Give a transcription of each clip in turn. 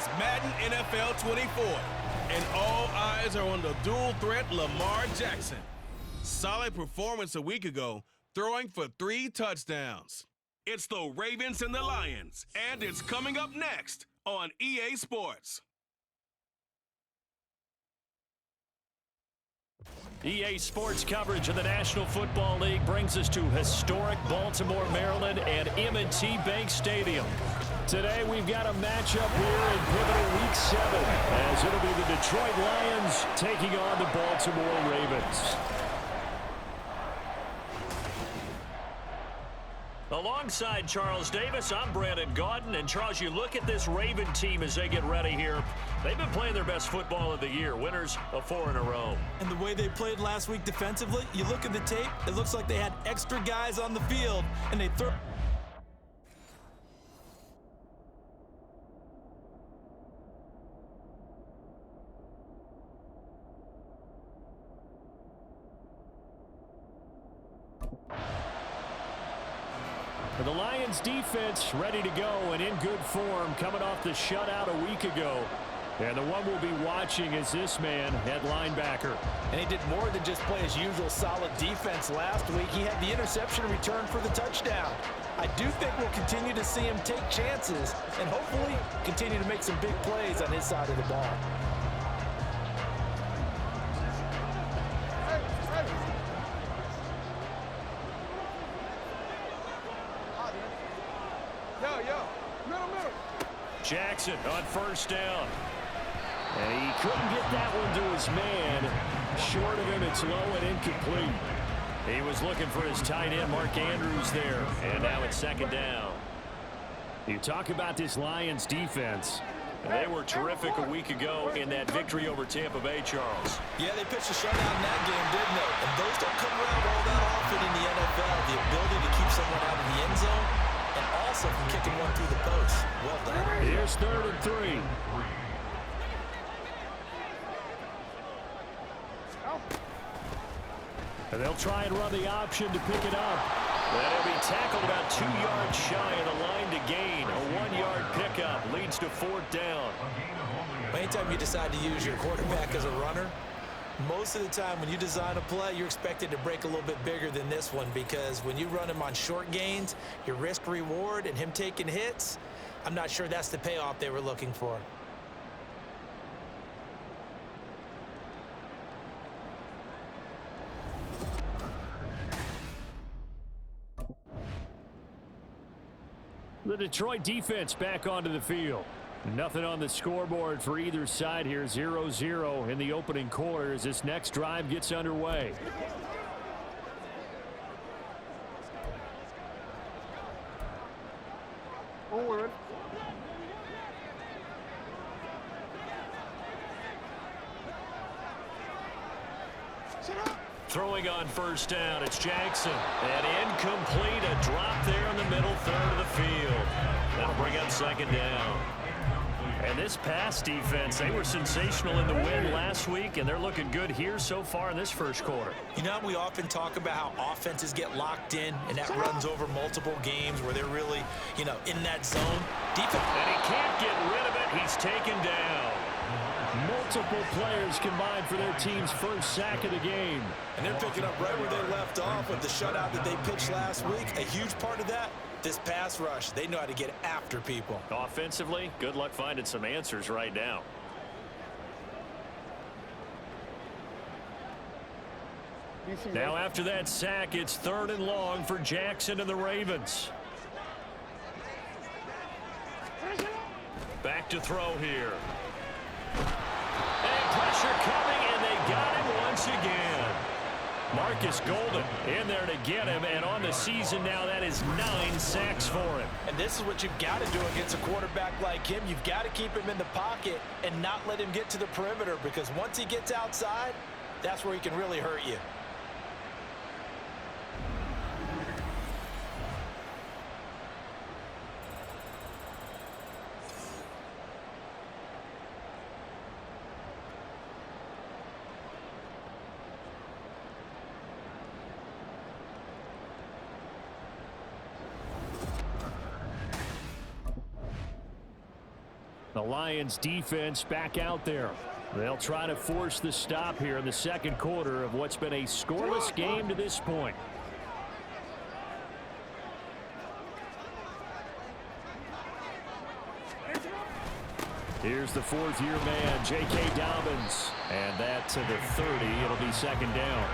It's Madden NFL 24, and all eyes are on the dual threat Lamar Jackson. Solid performance a week ago, throwing for 3 touchdowns. It's the Ravens and the Lions, and it's coming up next on EA Sports. EA Sports coverage of the National Football League brings us to historic Baltimore, Maryland and M&T Bank Stadium. Today we've got a matchup here in pivotal Week 7 as it'll be the Detroit Lions taking on the Baltimore Ravens. Alongside Charles Davis, I'm Brandon Gaudin. And Charles, you look at this Raven team as they get ready here. They've been playing their best football of the year, winners of 4 in a row. And the way they played last week defensively, you look at the tape, it looks like they had extra guys on the field, and they throw. The Lions defense ready to go and in good form coming off the shutout a week ago. And the one we'll be watching is this man at linebacker. And he did more than just play his usual solid defense last week. He had the interception return for the touchdown. I do think we'll continue to see him take chances and hopefully continue to make some big plays on his side of the ball. Jackson on first down. And he couldn't get that one to his man. Short of him, it's low and incomplete. He was looking for his tight end, Mark Andrews, there. And now it's second down. You talk about this Lions defense. They were terrific a week ago in that victory over Tampa Bay, Charles. Yeah, they pitched a shutout in that game, didn't they? And those don't come around all that often in the NFL. The ability to keep someone out of the end zone and also from kicking one through the post. Well done. Here's 3rd and 3. And they'll try and run the option to pick it up. That'll be tackled about 2 yards shy of the line to gain. A 1-yard pickup leads to 4th down. Anytime you decide to use your quarterback as a runner, most of the time when you design a play, you're expected to break a little bit bigger than this one because when you run him on short gains, your risk reward and him taking hits, I'm not sure that's the payoff they were looking for. The Detroit defense back onto the field. Nothing on the scoreboard for either side here. 0-0 in the opening quarter as this next drive gets underway. Forward. Throwing on first down, it's Jackson. And incomplete, a drop there in the middle third of the field. That'll bring up second down. And this pass defense, they were sensational in the win last week, and they're looking good here so far in this first quarter. You know, we often talk about how offenses get locked in, and that runs over multiple games where they're really, in that zone. Defense. And he can't get rid of it. He's taken down. Multiple players combined for their team's first sack of the game. And they're picking up right where they left off with the shutout that they pitched last week. A huge part of that, this pass rush. They know how to get after people. Offensively, good luck finding some answers right now. Now after that sack, it's 3rd and long for Jackson and the Ravens. Back to throw here. And pressure coming, and they got him once again. Marcus Golden in there to get him, and on the season now, that is 9 sacks for him. And this is what you've got to do against a quarterback like him. You've got to keep him in the pocket and not let him get to the perimeter, because once he gets outside, that's where he can really hurt you. The Lions defense back out there. They'll try to force the stop here in the second quarter of what's been a scoreless game to this point. Here's the fourth-year man, J.K. Dobbins. And that to the 30. It'll be second down.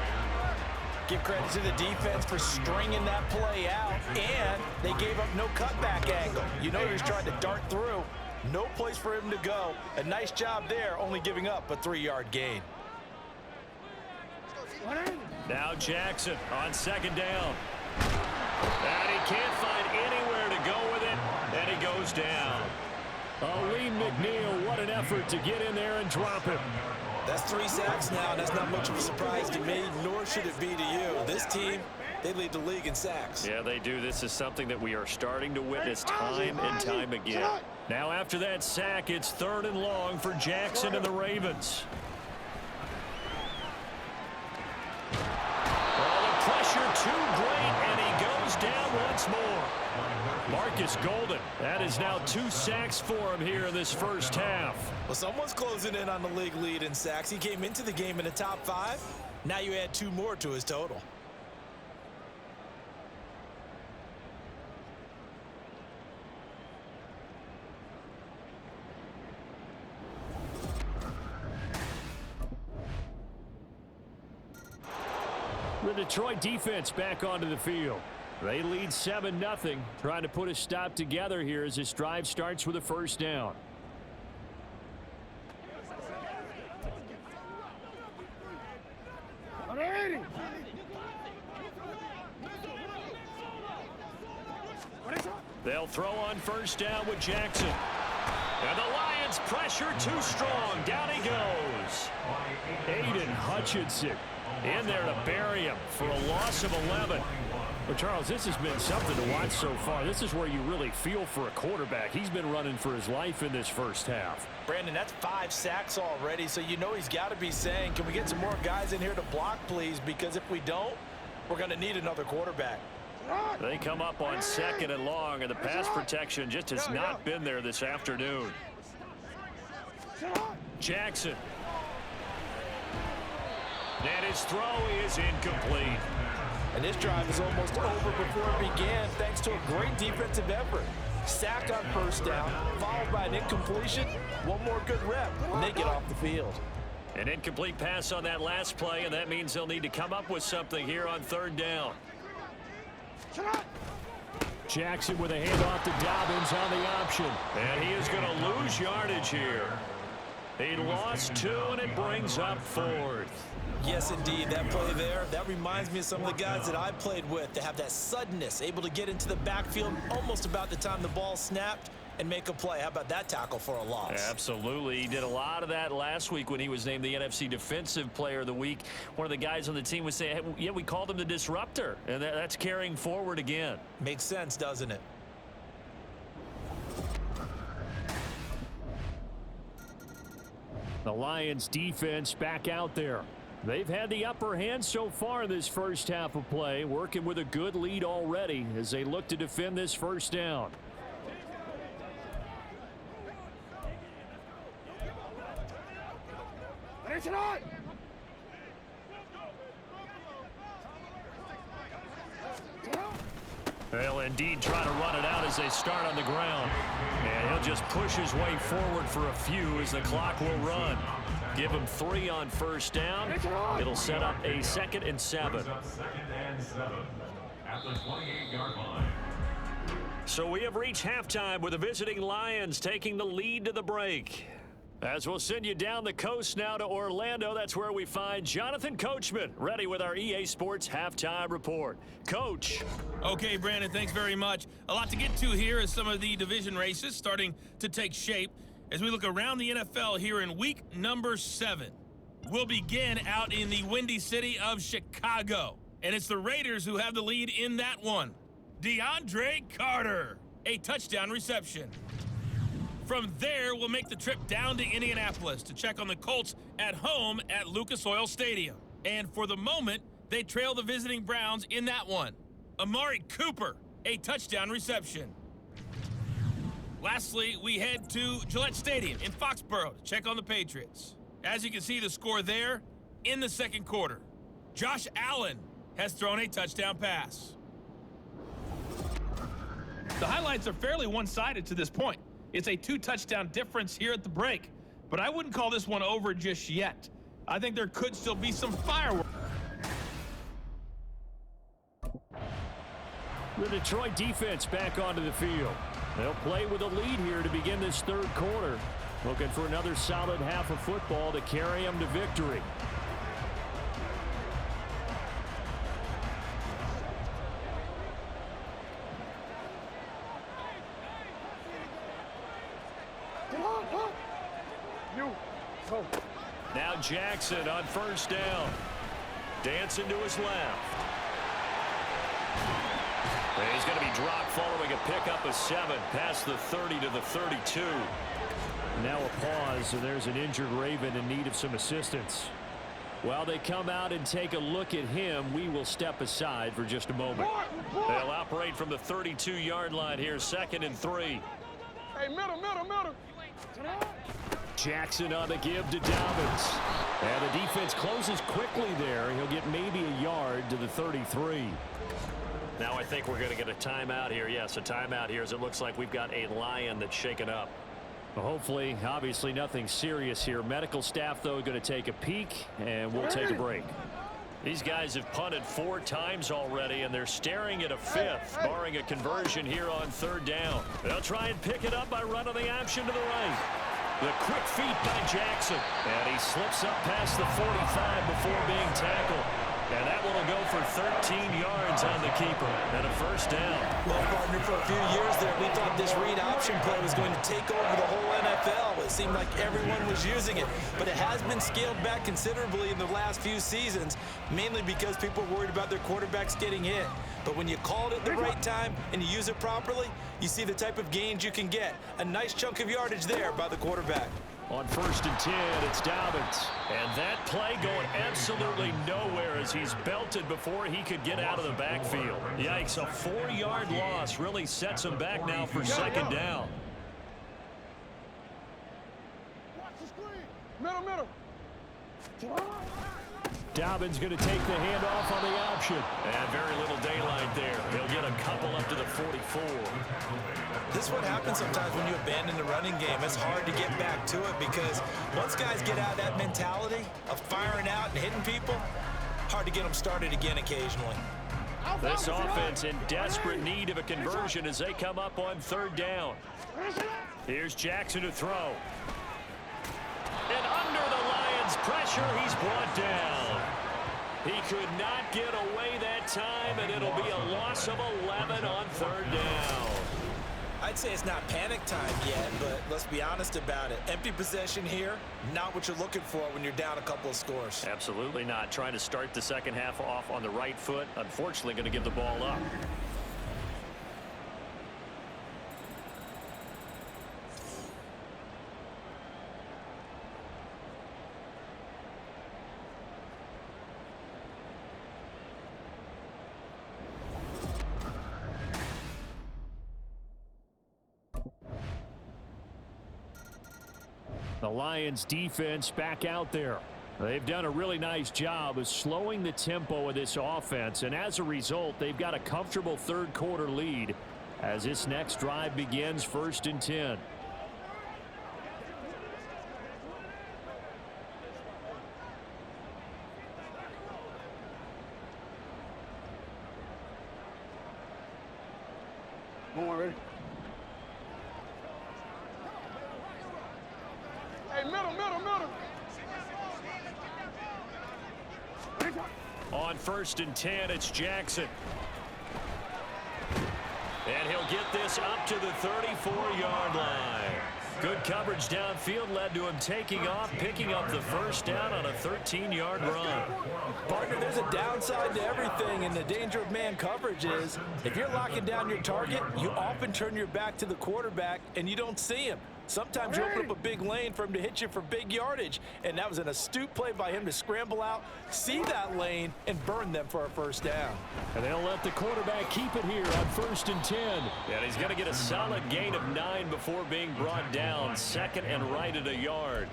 Give credit to the defense for stringing that play out, and they gave up no cutback angle. You know he was trying to dart through. No place for him to go. A nice job there, only giving up a 3-yard gain. Now Jackson on second down. And he can't find anywhere to go with it, and he goes down. Lee McNeil, what an effort to get in there and drop him. That's 3 sacks now, and that's not much of a surprise to me, nor should it be to you. This team, they lead the league in sacks. Yeah, they do. This is something that we are starting to witness time and time again. Now after that sack, it's 3rd and long for Jackson and the Ravens. Oh, the pressure too great, and he goes down once more. Marcus Golden, that is now 2 sacks for him here in this first half. Well, someone's closing in on the league lead in sacks. He came into the game in the top 5. Now you add 2 more to his total. The Detroit defense back onto the field. They lead 7-0, trying to put a stop together here as this drive starts with a first down. They'll throw on first down with Jackson. And the Lions pressure too strong. Down he goes. Aiden Hutchinson in there to bury him for a loss of 11. Well, Charles, this has been something to watch so far. This is where you really feel for a quarterback. He's been running for his life in this first half. Brandon, that's 5 sacks already, so you know he's got to be saying, can we get some more guys in here to block, please? Because if we don't, we're going to need another quarterback. They come up on 2nd and long, and the pass protection just has not been there this afternoon. Jackson. And his throw is incomplete. And this drive is almost over before it began, thanks to a great defensive effort. Sack on first down, followed by an incompletion. One more good rep, and they get off the field. An incomplete pass on that last play, and that means they'll need to come up with something here on 3rd down. Jackson with a handoff to Dobbins on the option. And he is going to lose yardage here. He lost 2, and it brings up 4th. Yes, indeed. That play there, that reminds me of some of the guys that I played with. They have that suddenness, able to get into the backfield almost about the time the ball snapped and make a play. How about that tackle for a loss? Absolutely. He did a lot of that last week when he was named the NFC Defensive Player of the Week. One of the guys on the team was saying, hey, yeah, we called him the disruptor, and that's carrying forward again. Makes sense, doesn't it? The Lions defense back out there. They've had the upper hand so far in this first half of play, working with a good lead already as they look to defend this first down. They'll indeed try to run it out as they start on the ground. And he'll just push his way forward for a few as the clock will run. Give him 3 on first down. It'll set up a 2nd and 7. So we have reached halftime with the visiting Lions taking the lead to the break. As we'll send you down the coast now to Orlando, that's where we find Jonathan Coachman, ready with our EA Sports Halftime Report. Coach. Okay, Brandon, thanks very much. A lot to get to here as some of the division races starting to take shape as we look around the NFL here in week number 7. We'll begin out in the Windy City of Chicago, and it's the Raiders who have the lead in that one. DeAndre Carter, a touchdown reception. From there, we'll make the trip down to Indianapolis to check on the Colts at home at Lucas Oil Stadium. And for the moment, they trail the visiting Browns in that one. Amari Cooper, a touchdown reception. Lastly, we head to Gillette Stadium in Foxborough to check on the Patriots. As you can see the score there in the second quarter. Josh Allen has thrown a touchdown pass. The highlights are fairly one-sided to this point. It's a 2-touchdown difference here at the break, but I wouldn't call this one over just yet. I think there could still be some fireworks. The Detroit defense back onto the field. They'll play with a lead here to begin this third quarter. Looking for another solid half of football to carry them to victory. Now Jackson on first down. Dancing to his left. And he's going to be dropped following a pickup of 7 past the 30 to the 32. Now a pause, and there's an injured Raven in need of some assistance. While they come out and take a look at him, we will step aside for just a moment. They'll operate from the 32-yard line here, 2nd and 3. Hey, middle. Jackson on the give to Dobbins. And the defense closes quickly there. He'll get maybe a yard to the 33. Now I think we're going to get a timeout here. Yes, a timeout here as it looks like we've got a Lion that's shaken up. Well, hopefully, obviously nothing serious here. Medical staff, though, going to take a peek, and we'll take a break. These guys have punted 4 times already, and they're staring at a 5th, barring a conversion here on 3rd down. They'll try and pick it up by running the option to the right. The quick feet by Jackson, and he slips up past the 45 before being tackled. And that one will go for 13 yards on the keeper and a first down. Well, partner, for a few years there, we thought this read option play was going to take over the whole NFL. It seemed like everyone was using it, but it has been scaled back considerably in the last few seasons, mainly because people are worried about their quarterbacks getting hit. But when you call it at the right time and you use it properly, you see the type of gains you can get. A nice chunk of yardage there by the quarterback. On 1st and 10, it's Dobbins. And that play going absolutely nowhere as he's belted before he could get out of the backfield. Yikes, a 4-yard loss really sets him back now for 2nd down. Watch the screen. Middle. Dobbins going to take the handoff on the option. And very little daylight there. He'll get a couple up to the 44. This is what happens sometimes when you abandon the running game. It's hard to get back to it because once guys get out of that mentality of firing out and hitting people, hard to get them started again occasionally. This offense in desperate need of a conversion as they come up on 3rd down. Here's Jackson to throw. And under the Lions' pressure, he's brought down. He could not get away that time, and it'll be a loss of 11 on 3rd down. I'd say it's not panic time yet, but let's be honest about it. Empty possession here, not what you're looking for when you're down a couple of scores. Absolutely not. Trying to start the second half off on the right foot. Unfortunately, going to give the ball up. The Lions defense back out there. They've done a really nice job of slowing the tempo of this offense, and as a result, they've got a comfortable 3rd quarter lead as this next drive begins 1st and 10. Come on, ready? Hey, middle. On 1st and 10, it's Jackson. And he'll get this up to the 34-yard line. Good coverage downfield led to him taking off, picking up the 1st down on a 13-yard run. Partner, there's a downside to everything, and the danger of man coverage is if you're locking down your target, you often turn your back to the quarterback and you don't see him. Sometimes you open up a big lane for him to hit you for big yardage, and that was an astute play by him to scramble out, see that lane, and burn them for a first down. And they'll let the quarterback keep it here on 1st and 10. And he's going to get a solid gain of 9 before being brought down. 2nd and right at a yard.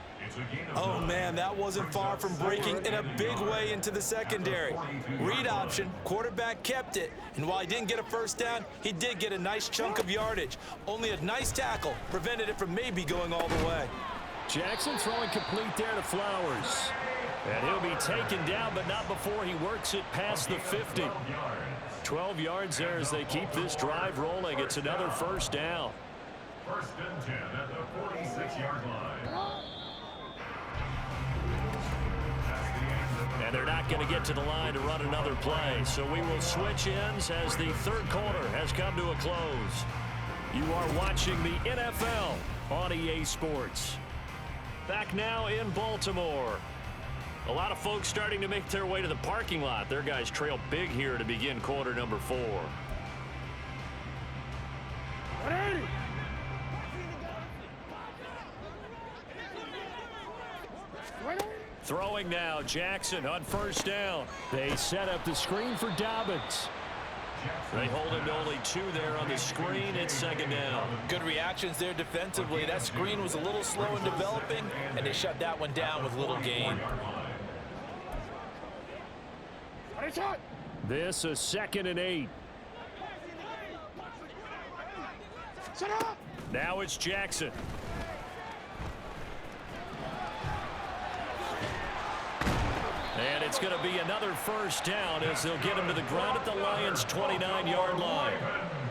Oh, man, that wasn't far from breaking in a big way into the secondary. Read option, quarterback kept it, and while he didn't get a first down, he did get a nice chunk of yardage. Only a nice tackle prevented it from maybe going all the way. Jackson throwing complete there to Flowers. And he'll be taken down, but not before he works it past the 50. 12 yards there as they keep this drive rolling. It's another first down. 1st and 10 at the 46-yard line. And they're not going to get to the line to run another play. So we will switch ends as the 3rd quarter has come to a close. You are watching the NFL on EA Sports. Back now in Baltimore. A lot of folks starting to make their way to the parking lot. Their guys trail big here to begin quarter number 4. Throwing now, Jackson on 1st down. They set up the screen for Dobbins. They hold him to only 2 there on the screen. It's 2nd down. Good reactions there defensively. That screen was a little slow in developing, and they shut that one down with little gain. This is 2nd and 8. Now it's Jackson. And it's going to be another first down as they'll get him to the ground at the Lions' 29-yard line.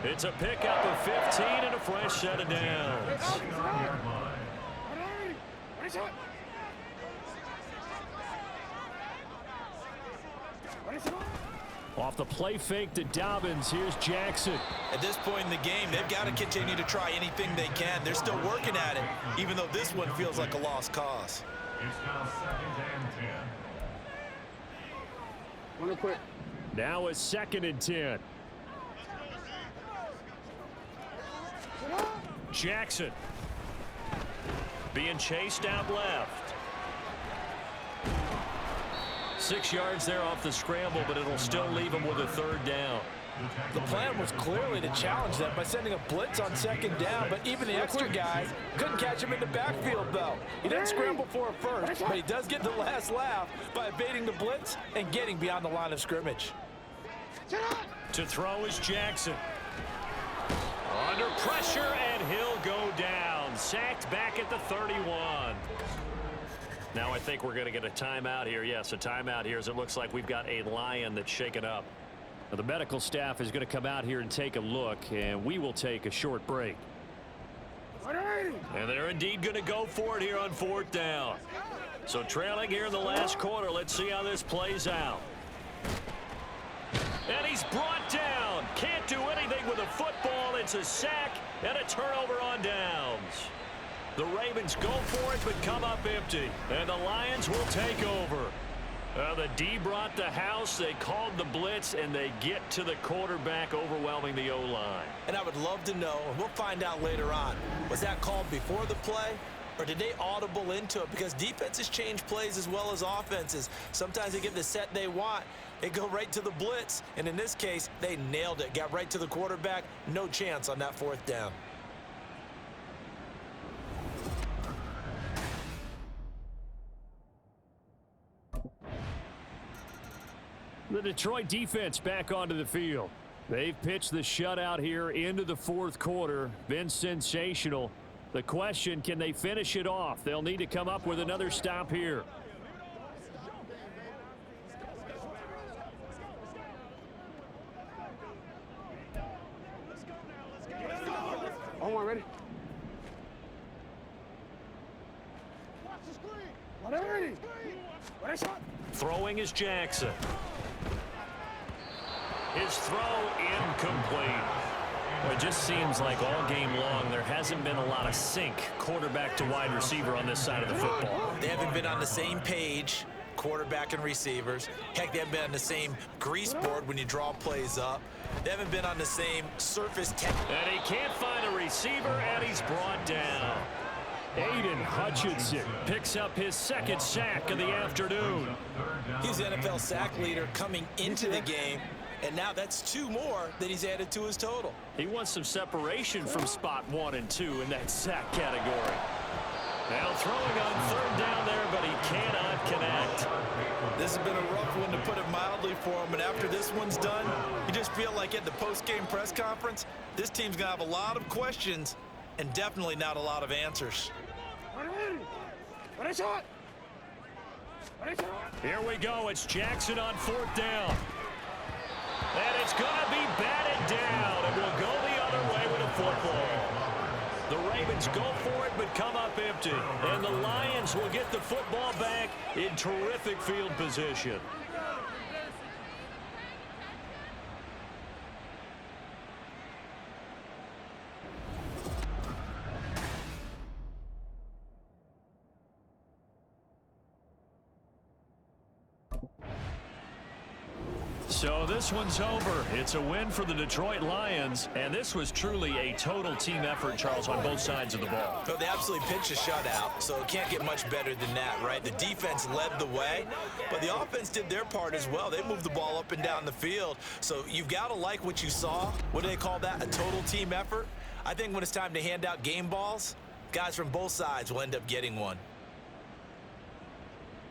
It's a pickup of 15 and a fresh set of downs. Off the play fake to Dobbins, here's Jackson. At this point in the game, they've got to continue to try anything they can. They're still working at it, even though this one feels like a lost cause. It's now 2nd and 10. Real quick. Now it's 2nd and 10. Jackson being chased out left. 6 yards there off the scramble, but it'll still leave him with a 3rd down. The plan was clearly to challenge them by sending a blitz on 2nd down, but even the extra guy couldn't catch him in the backfield, though. He didn't scramble for a first, but he does get the last laugh by evading the blitz and getting beyond the line of scrimmage. To throw is Jackson. Under pressure, and he'll go down. Sacked back at the 31. Now I think we're going to get a timeout here. Yes, a timeout here as it looks like we've got a Lion that's shaken up. Now, the medical staff is going to come out here and take a look, and we will take a short break. And they're indeed going to go for it here on 4th down. So trailing here in the last quarter. Let's see how this plays out. And he's brought down. Can't do anything with a football. It's a sack and a turnover on downs. The Ravens go for it but come up empty. And the Lions will take over. The D brought the house. They called the blitz, and they get to the quarterback, overwhelming the O-line. And I would love to know, and we'll find out later on, was that called before the play, or did they audible into it? Because defenses change plays as well as offenses. Sometimes they get the set they want. They go right to the blitz, and in this case, they nailed it. Got right to the quarterback. No chance on that 4th down. The Detroit defense back onto the field. They've pitched the shutout here into the 4th quarter. Been sensational. The question, can they finish it off? They'll need to come up with another stop here. Omar, ready? Throwing is Jackson. His throw incomplete. Well, it just seems like all game long there hasn't been a lot of sync quarterback to wide receiver on this side of the football. They haven't been on the same page, quarterback and receivers. Heck, they haven't been on the same grease board when you draw plays up. They haven't been on the same surface. And he can't find a receiver, and he's brought down. Aiden Hutchinson picks up his second sack of the afternoon. He's the NFL sack leader coming into the game, and now that's 2 more that he's added to his total. He wants some separation from spot 1 and 2 in that sack category. Now throwing on third down there, but he cannot connect. This has been a rough one, to put it mildly, for him, and after this one's done, you just feel like at the post-game press conference, this team's going to have a lot of questions and definitely not a lot of answers. Here we go. It's Jackson on 4th down. And it's going to be batted down. It will go the other way with a football. The Ravens go for it, but come up empty. And the Lions will get the football back in terrific field position. So this one's over. It's a win for the Detroit Lions, and this was truly a total team effort, Charles, on both sides of the ball. Well, they absolutely pitched a shutout, so it can't get much better than that, right? The defense led the way, but the offense did their part as well. They moved the ball up and down the field, so you've got to like what you saw. What do they call that? A total team effort? I think when it's time to hand out game balls, guys from both sides will end up getting one.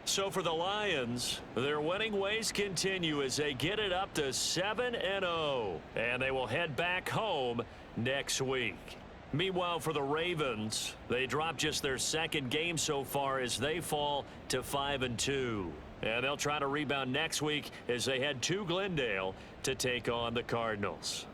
So for the Lions, their winning ways continue as they get it up to 7-0, and they will head back home next week. Meanwhile, for the Ravens, they drop just their second game so far as they fall to 5-2. And they'll try to rebound next week as they head to Glendale to take on the Cardinals.